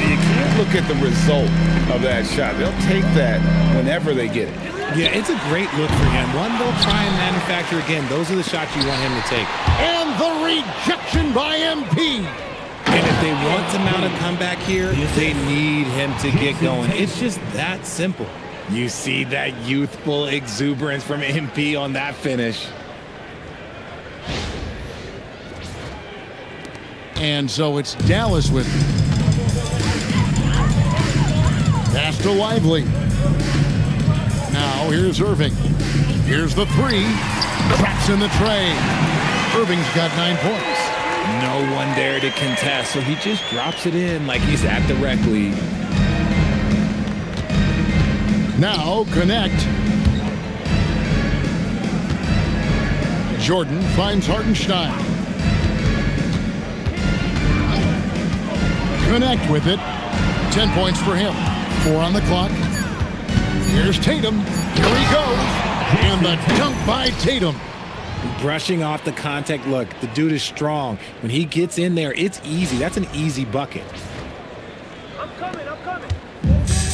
You can't look at the result of that shot. They'll take that whenever they get it. Yeah, it's a great look for him. One they'll try and manufacture again. Those are the shots you want him to take. And the rejection by MP. And if they want to mount a comeback here, they need him to get going. It's just that simple. You see that youthful exuberance from MP on that finish. And so it's Dallas with it. Pass to Lively. Now here's Irving. Here's the three. Traps in the tray. Irving's got 9 points. No one there to contest, so he just drops it in like he's at the rec league. Now connect. Jordan finds Hartenstein. Connect with it. 10 points for him. 4 on the clock. Here's Tatum. Here he goes. And the dunk by Tatum. Brushing off the contact. Look, the dude is strong. When he gets in there, it's easy. That's an easy bucket. I'm coming.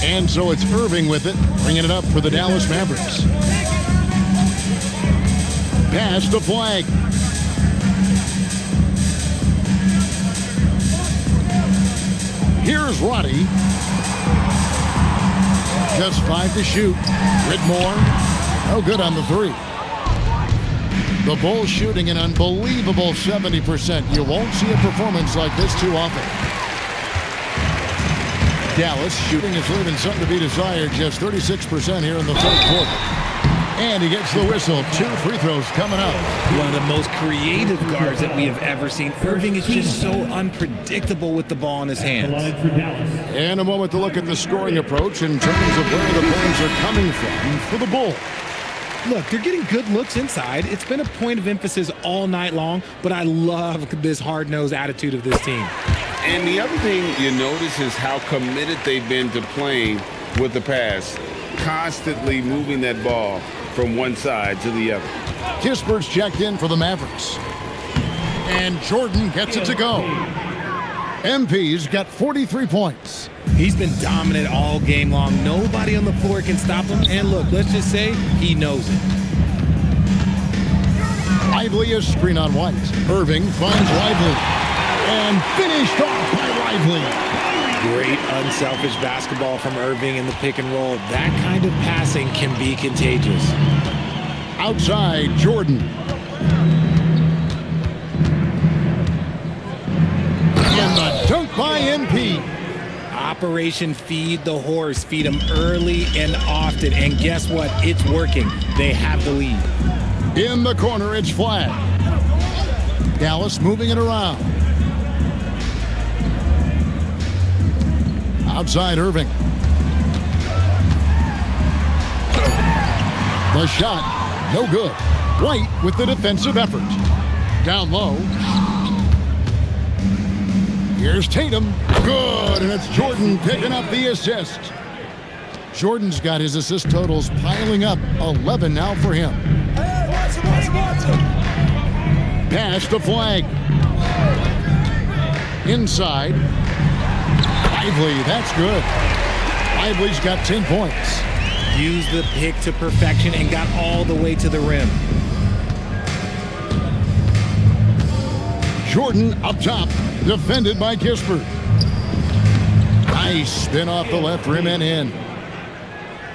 And so it's Irving with it, bringing it up for the Dallas Mavericks. Pass to Flag. Here's Roddy. Just 5 to shoot. Whitmore, no good on the 3. The Bulls shooting an unbelievable 70%. You won't see a performance like this too often. Dallas shooting is leaving something to be desired. Just 36% here in the third quarter. And he gets the whistle. 2 free throws coming up. One of the most creative guards that we have ever seen. Irving is just so unpredictable with the ball in his hands. And a moment to look at the scoring approach in terms of where the points are coming from for the Bulls. Look, they're getting good looks inside. It's been a point of emphasis all night long, but I love this hard-nosed attitude of this team. And the other thing you notice is how committed they've been to playing with the pass, constantly moving that ball from one side to the other. Kispert's checked in for the Mavericks. And Jordan gets it to go. MP's got 43 points. He's been dominant all game long. Nobody on the floor can stop him. And look, let's just say he knows it. Lively is screen on White. Irving finds Lively. And finished off by Lively. Great unselfish basketball from Irving in the pick and roll. That kind of passing can be contagious. Outside, Jordan. And the dunk by MP. Operation Feed the Horse. Feed him early and often. And guess what? It's working. They have the lead. In the corner, it's Flag. Dallas moving it around. Outside, Irving. The shot, no good. White with the defensive effort. Down low. Here's Tatum. Good, and it's Jordan picking up the assist. Jordan's got his assist totals piling up. 11 now for him. Pass to Flag. Inside. Lively, that's good. Lively's got 10 points. Used the pick to perfection and got all the way to the rim. Jordan up top, defended by Kispert. Nice spin off the left rim and in.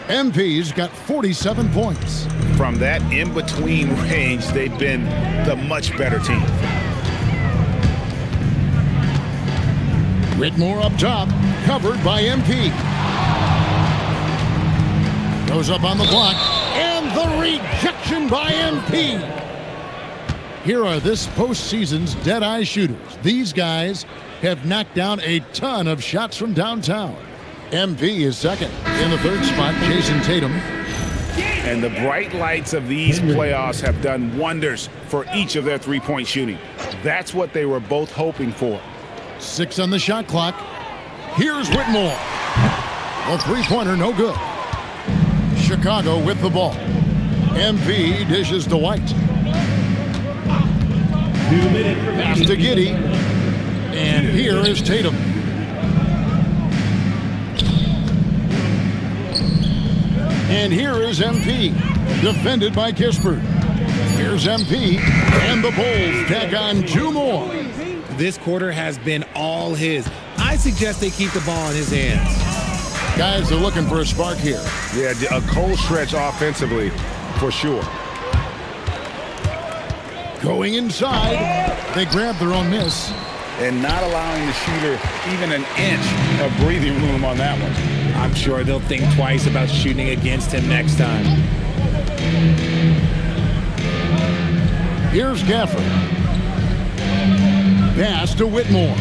MP's got 47 points. From that in-between range, they've been the much better team. Whitmore up top, covered by MP. Goes up on the block, and the rejection by MP. Here are this postseason's dead-eye shooters. These guys have knocked down a ton of shots from downtown. MP is second. In the third spot, Jason Tatum. And the bright lights of these playoffs have done wonders for each of their three-point shooting. That's what they were both hoping for. 6 on the shot clock. Here's Whitmore. A three-pointer, no good. Chicago with the ball. MP dishes to White. Pass to Giddey. And here is Tatum. And here is MP. Defended by Kispert. Here's MP. And the Bulls tack on 2 more. This quarter has been all his. I suggest they keep the ball in his hands. Guys are looking for a spark here. Yeah, a cold stretch offensively, for sure. Going inside. They grab their own miss. And not allowing the shooter even an inch of breathing room on that one. I'm sure they'll think twice about shooting against him next time. Here's Gafford. Pass to Whitmore.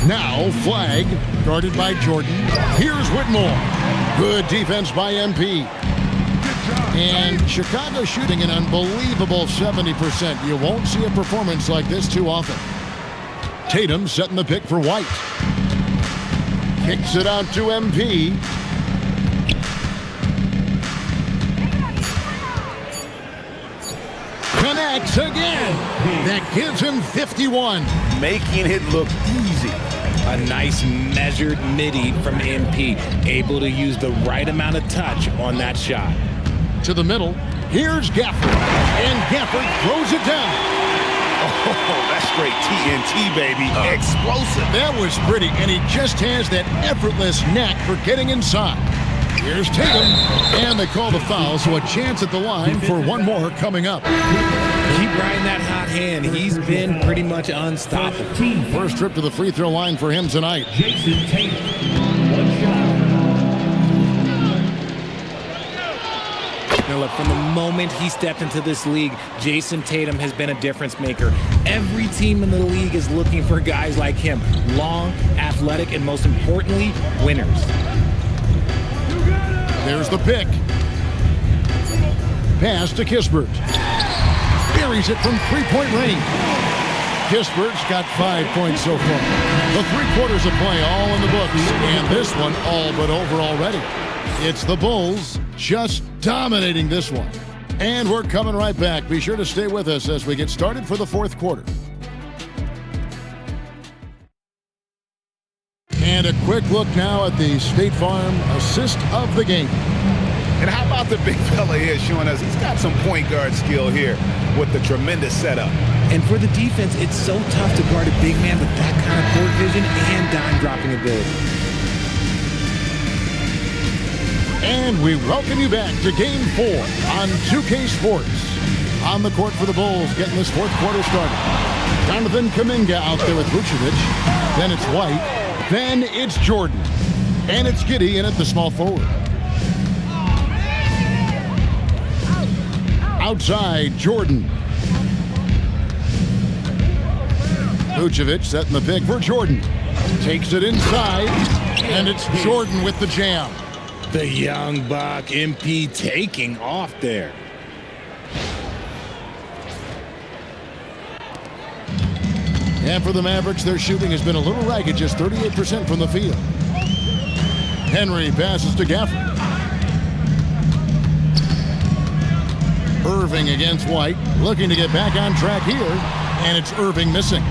Now flag, guarded by Jordan. Here's Whitmore. Good defense by MP. And Chicago shooting an unbelievable 70%. You won't see a performance like this too often. Tatum setting the pick for White. Kicks it out to MP. Connects again. That gives him 51. Making it look easy. A nice measured midi from MP. Able to use the right amount of touch on that shot. To the middle. Here's Gafford. And Gafford throws it down. Oh, that's straight TNT, baby. Explosive. That was pretty, and he just has that effortless knack for getting inside. Here's Tatum, and they call the foul, so a chance at the line for one more coming up. Keep riding that hot hand. He's been pretty much unstoppable. First trip to the free throw line for him tonight. Jason Tatum, 1 shot. Now look, from the moment he stepped into this league, Jason Tatum has been a difference maker. Every team in the league is looking for guys like him. Long, athletic, and most importantly, winners. There's the pick. Pass to Kispert. Buries it from three-point range. Kispert's got 5 points so far. The 3 quarters of play all in the books, and this one all but over already. It's the Bulls just dominating this one. And we're coming right back. Be sure to stay with us as we get started for the 4th quarter. And a quick look now at the State Farm assist of the game. And how about the big fella here showing us he's got some point guard skill here with the tremendous setup. And for the defense, it's so tough to guard a big man with that kind of court vision and dime-dropping ability. And we welcome you back to Game 4 on 2K Sports. On the court for the Bulls, getting this 4th quarter started. Jonathan Kuminga out there with Vucevic. Then it's White. Then it's Jordan. And it's Giddey in at the small forward. Outside, Jordan. Vucevic setting the pick for Jordan. Takes it inside. And it's Jordan with the jam. The young buck, MP, taking off there. And for the Mavericks, their shooting has been a little ragged, just 38% from the field. Henry passes to Gafford. Irving against White, looking to get back on track here, and it's Irving missing.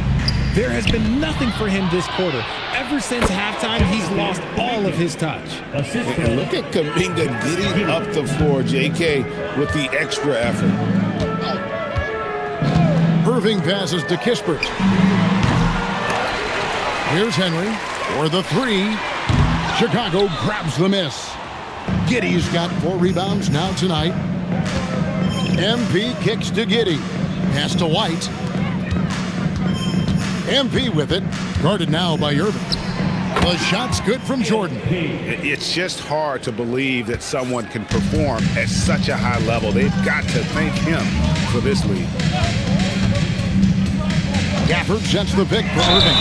There has been nothing for him this quarter. Ever since halftime, he's lost all of his touch. And look at Kuminga getting up the floor, JK, with the extra effort. Irving passes to Kispert. Here's Henry for the 3. Chicago grabs the miss. Giddey's got 4 rebounds now tonight. MP kicks to Giddey. Pass to White. MP with it. Guarded now by Irving. The shot's good from Jordan. It's just hard to believe that someone can perform at such a high level. They've got to thank him for this lead. Gafford sets the pick for Irving.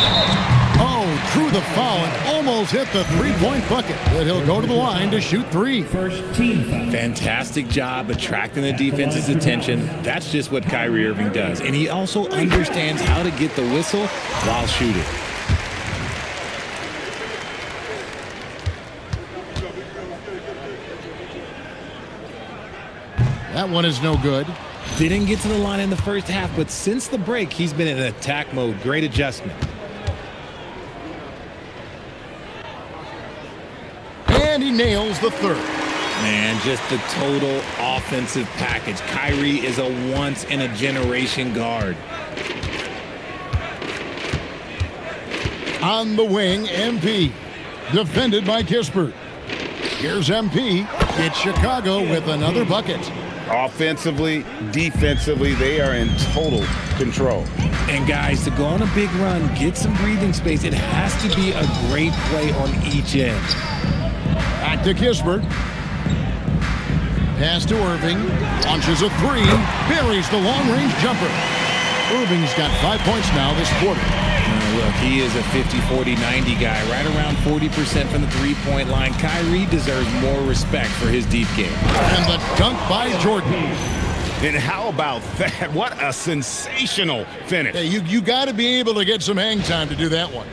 Oh, drew the foul and almost hit the three-point bucket. But he'll go to the line to shoot three. First team foul. Fantastic job attracting the defense's attention. That's just what Kyrie Irving does. And he also understands how to get the whistle while shooting. That one is no good. Didn't get to the line in the first half, but since the break, he's been in attack mode. Great adjustment. And he nails the third. Man, just the total offensive package. Kyrie is a once-in-a-generation guard. On the wing, MP. Defended by Kispert. Here's MP. It's Chicago with another bucket. Offensively, defensively, they are in total control. And guys, to go on a big run, get some breathing space, it has to be a great play on each end. Back to Kispert. Pass to Irving. Launches a three. Buries the long-range jumper. Irving's got 5 points now this quarter. Look, he is a 50, 40, 90 guy, right around 40% from the three-point line. Kyrie deserves more respect for his deep game. And the dunk by Jordan. And how about that? What a sensational finish. Hey, you got to be able to get some hang time to do that one.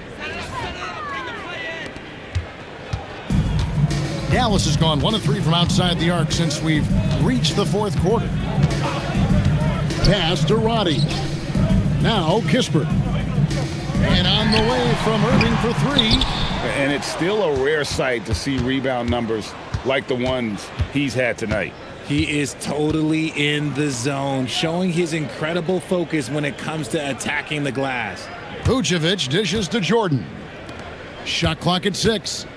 Dallas has gone 1 of 3 from outside the arc since we've reached the fourth quarter. Pass to Roddy. Now Kispert. And on the way from Irving for three. And it's still a rare sight to see rebound numbers like the ones he's had tonight. He is totally in the zone, showing his incredible focus when it comes to attacking the glass. Vucevic dishes to Jordan. Shot clock at 6.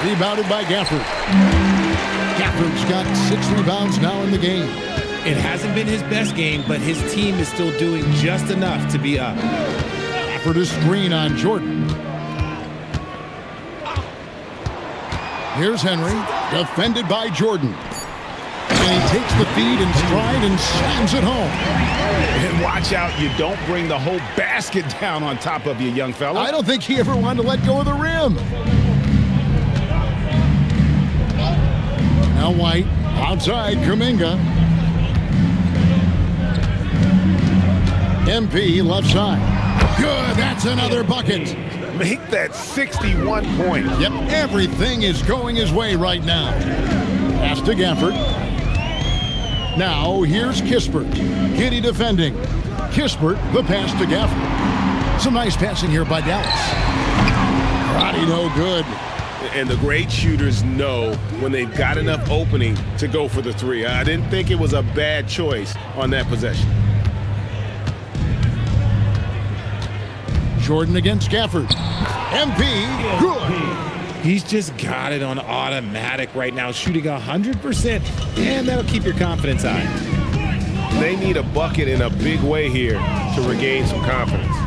Rebounded by Gafford. Gafford's got 6 rebounds now in the game. It hasn't been his best game, but his team is still doing just enough to be up. Gafford a screen on Jordan. Here's Henry, defended by Jordan. And he takes the feed in stride and slams it home. And watch out, you don't bring the whole basket down on top of you, young fella. I don't think he ever wanted to let go of the rim. Now White, outside Kuminga. MP left side. Good, that's another bucket. Make that 61 points. Yep, everything is going his way right now. Pass to Gafford. Now here's Kispert. Giddy defending. Kispert, the pass to Gafford. Some nice passing here by Dallas. Roddy no good. And the great shooters know when they've got enough opening to go for the three. I didn't think it was a bad choice on that possession. Jordan against Gafford. MP, good. He's just got it on automatic right now, shooting 100%, and that'll keep your confidence high. They need a bucket in a big way here to regain some confidence.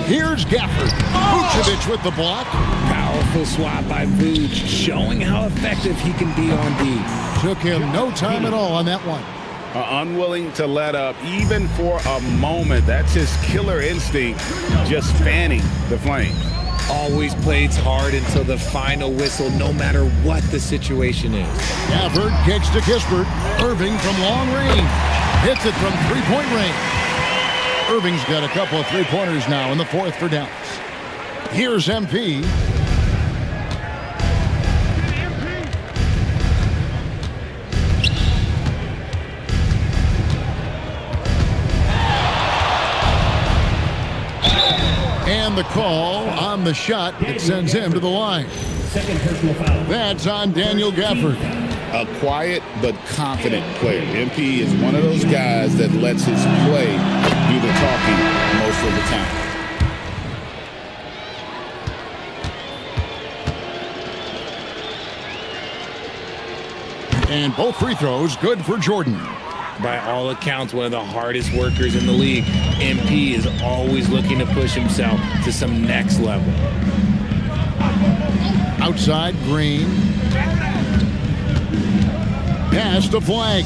Here's Gafford. Vucevic with the block. Powerful swat by Vuce, showing how effective he can be on D. Took him no time at all on that one. Unwilling to let up even for a moment. That's his killer instinct, just fanning the flame. Always plays hard until the final whistle, no matter what the situation is. Gafford kicks to Kispert. Irving from long range. Hits it from three-point range. Irving's got a couple of three-pointers now in the fourth for Dallas. Here's MP. And the call on the shot that sends him to the line. Second personal foul. That's on Daniel Gafford. A quiet but confident player. MP is one of those guys that lets his play do the talking most of the time. And both free throws good for Jordan. by all accounts, one of the hardest workers in the league. MP is always looking to push himself to some next level. Outside, Green. Pass to Flag.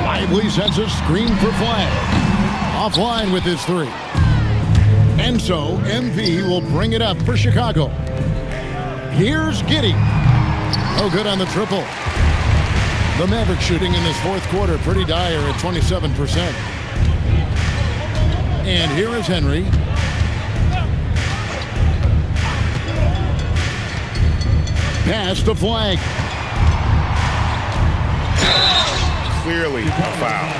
Lively sends a screen for Flag. Offline with his three. And so, MP will bring it up for Chicago. Here's Giddey. Oh, good on the triple. The Mavericks shooting in this fourth quarter pretty dire at 27%. And here is Henry. Pass to Flag. Clearly a foul.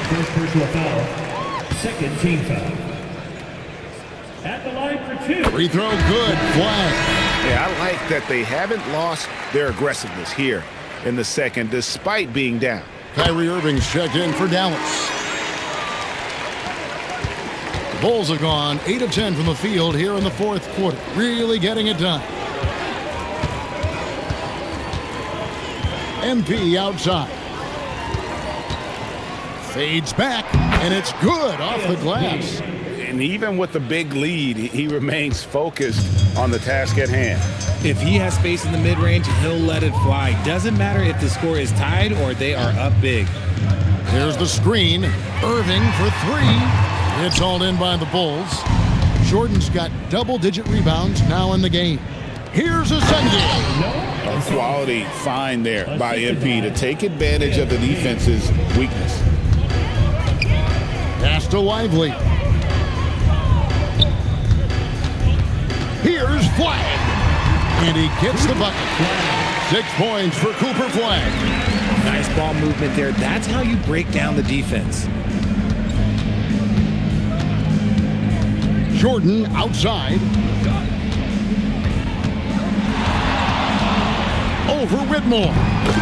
First personal foul. Second team foul. At the line for two. Free throw good. Flag. Yeah, I like that they haven't lost their aggressiveness here in the second despite being down. Kyrie Irving's checked in for Dallas. The Bulls have gone 8 of 10 from the field here in the fourth quarter. Really getting it done. MP outside. Fades back, and it's good off the glass. And even with the big lead, he remains focused on the task at hand. If he has space in the mid-range, he'll let it fly. Doesn't matter if the score is tied or they are up big. Here's the screen. Irving for three. It's hauled in by the Bulls. Jordan's got double-digit rebounds now in the game. Here's a Sunday. A quality find there by MP to take advantage of the defense's weakness. Pass to Lively. Here's Flag. And he gets the bucket. 6 points for Cooper Flag. Nice ball movement there. That's how you break down the defense. Jordan outside. Over Whitmore.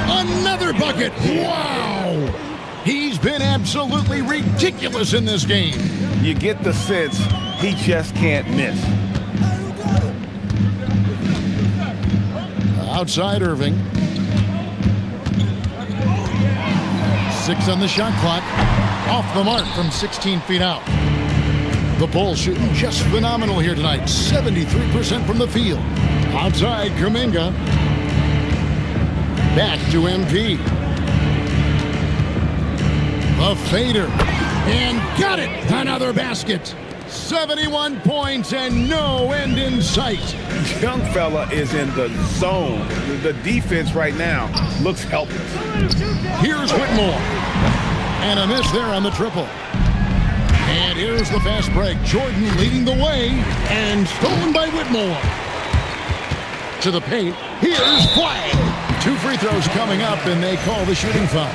Another bucket. Wow. He's been absolutely ridiculous in this game. You get the sense he just can't miss. Outside Irving. 6 on the shot clock. Off the mark from 16 feet out. The Bulls shooting just phenomenal here tonight. 73% from the field. Outside Kuminga. Back to MP. A fader. And got it. Another basket. 71 points and no end in sight. Young fella is in the zone. The defense right now looks helpless. Here's Whitmore. And a miss there on the triple. And here's the fast break. Jordan leading the way. And stolen by Whitmore. To the paint. Here's Flag. 2 free throws coming up, and they call the shooting foul.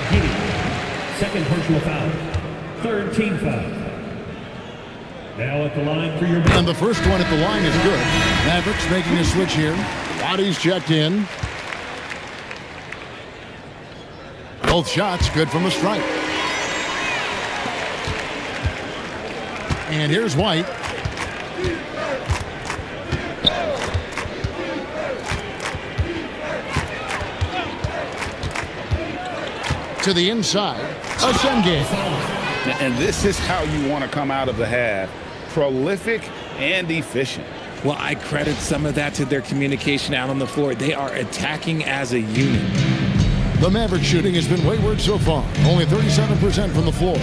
Second personal foul. Third team foul. Now at the line for your... And the first one at the line is good. Mavericks making a switch here. Waddy's checked in. Both shots good from the stripe. And here's White. To the inside. Asenge. And this is how you want to come out of the half. Prolific and efficient. Well, I credit some of that to their communication out on the floor. They are attacking as a unit. The Maverick shooting has been wayward so far. Only 37% from the floor.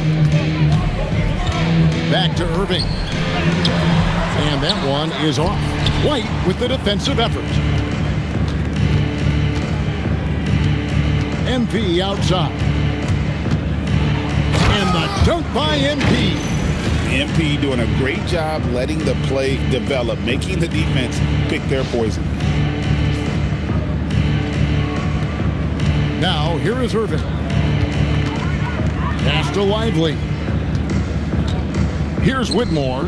Back to Irving. And that one is off. White with the defensive effort. MP outside. And the dunk by MP. MP doing a great job letting the play develop, making the defense pick their poison. Now, here is Irving. Pass to Lively. Here's Whitmore.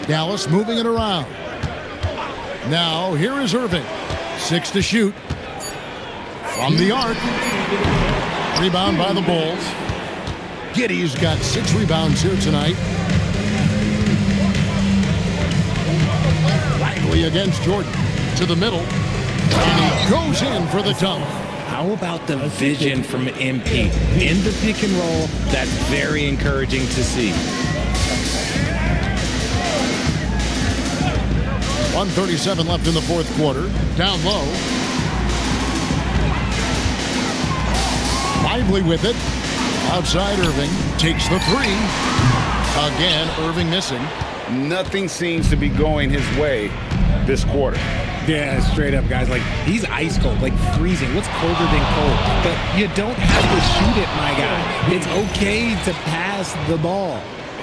Dallas moving it around. Now, here is Irving. 6 to shoot. From the arc. Rebound by the Bulls. Giddey's got 6 rebounds here tonight. quickly against Jordan. To the middle. And he goes in for the dunk. How about the vision from MP? In the pick and roll, that's very encouraging to see. 1:37 left in the fourth quarter. Down low. Lively with it. Outside Irving. Takes the three. Again, Irving missing. Nothing seems to be going his way this quarter. Yeah, straight up, guys. Like, he's ice cold, like freezing. What's colder than cold? But you don't have to shoot it, my guy. It's okay to pass the ball.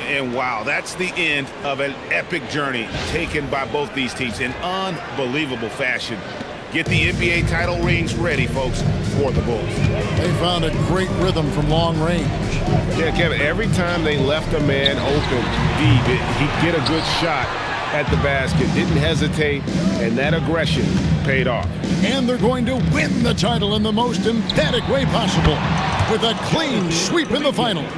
And wow, that's the end of an epic journey taken by both these teams in unbelievable fashion. Get the NBA title rings ready, folks, for the Bulls. They found a great rhythm from long range. Yeah, Kevin, every time they left a man open deep, he'd get a good shot at the basket, didn't hesitate, and that aggression paid off. And they're going to win the title in the most emphatic way possible with a clean sweep in the finals.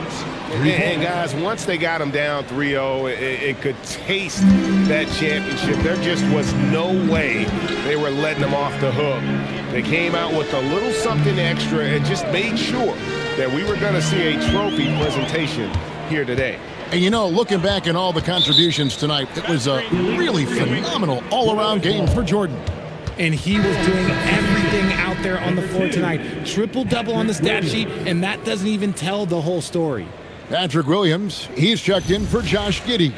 And guys, once they got him down 3-0, it could taste that championship. There just was no way they were letting them off the hook. They came out with a little something extra and just made sure that we were going to see a trophy presentation here today. And you know, looking back at all the contributions tonight, it was a really phenomenal all-around game for Jordan. And he was doing everything out there on the floor tonight. Triple-double on the stat sheet, and that doesn't even tell the whole story. Patrick Williams, he's checked in for Josh Giddey.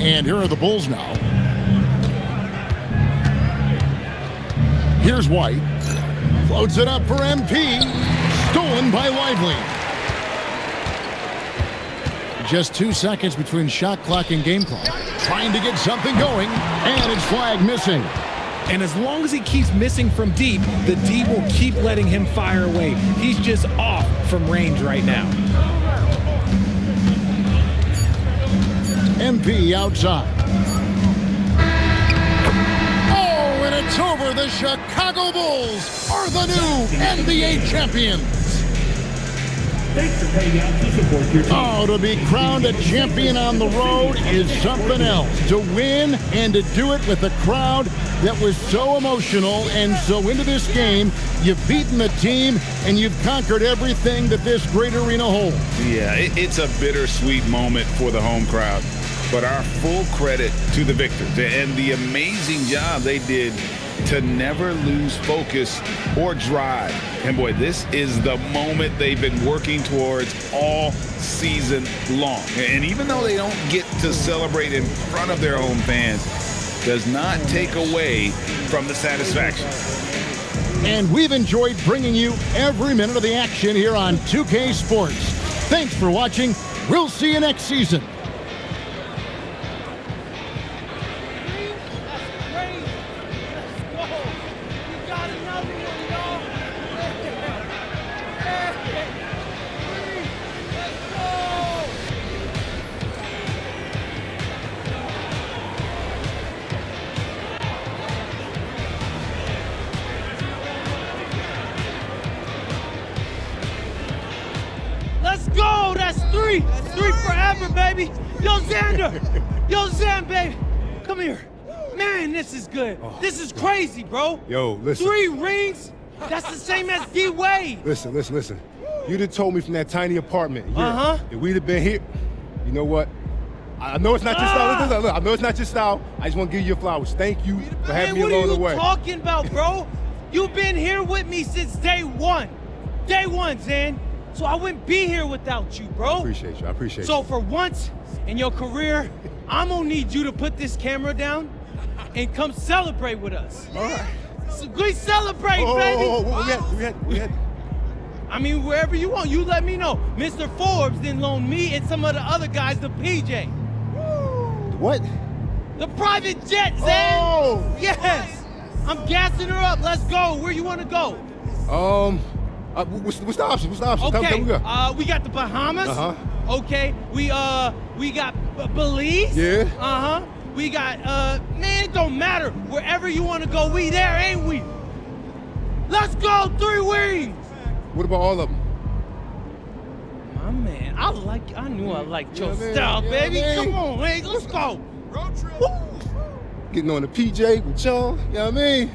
And here are the Bulls now. Here's White. Floats it up for MP. Stolen by Lively. Just 2 seconds between shot clock and game clock. Trying to get something going, and it's flag missing. And as long as he keeps missing from deep, the D will keep letting him fire away. He's just off from range right now. MP outside. Oh, and it's over. The Chicago Bulls are the new NBA champions. Thanks for paying out to support your team. Oh, to be crowned a champion on the road is something else. To win and to do it with a crowd that was so emotional and so into this game, you've beaten the team and you've conquered everything that this great arena holds. Yeah, it's a bittersweet moment for the home crowd. But our full credit to the victors and the amazing job they did to never lose focus or drive. And boy, this is the moment they've been working towards all season long. And even though they don't get to celebrate in front of their home fans, does not take away from the satisfaction. And we've enjoyed bringing you every minute of the action here on 2K Sports. Thanks for watching. We'll see you next season. Let's go! That's three! Three forever, baby! Yo, Xander! Yo, Xan, baby! Come here. Man, this is good. This is crazy, bro. Yo, listen. 3 rings? That's the same as D-Wade. Listen. You'd have told me from that tiny apartment. Uh-huh. If we'd have been here, you know what? I know it's not your style. Look, I know it's not your style. I just want to give you your flowers. Thank you for having me along the way. What are you talking about, bro? You've been here with me since day one. Day one, Xan. So I wouldn't be here without you, bro. I appreciate you. So for once in your career, I'm gonna need you to put this camera down and come celebrate with us. All right. So we celebrate, baby. We had. I mean, wherever you want, you let me know. Mr. Forbes then loaned me and some of the other guys the PJ. What? The private jet, Xan. Oh! Yes. I'm gassing her up. Let's go. Where you want to go? What's the options? Okay. Come we go. We got the Bahamas. Uh-huh. Okay. We got Belize. Yeah. Uh-huh. We got man, it don't matter. Wherever you want to go, we there, ain't we? Let's go, 3 wings. What about all of them? Huh? man. I knew I liked your Yeah, man. style, Yeah, baby. man. Come on, man. Let's go. Getting on the PJ with y'all, you know what I mean?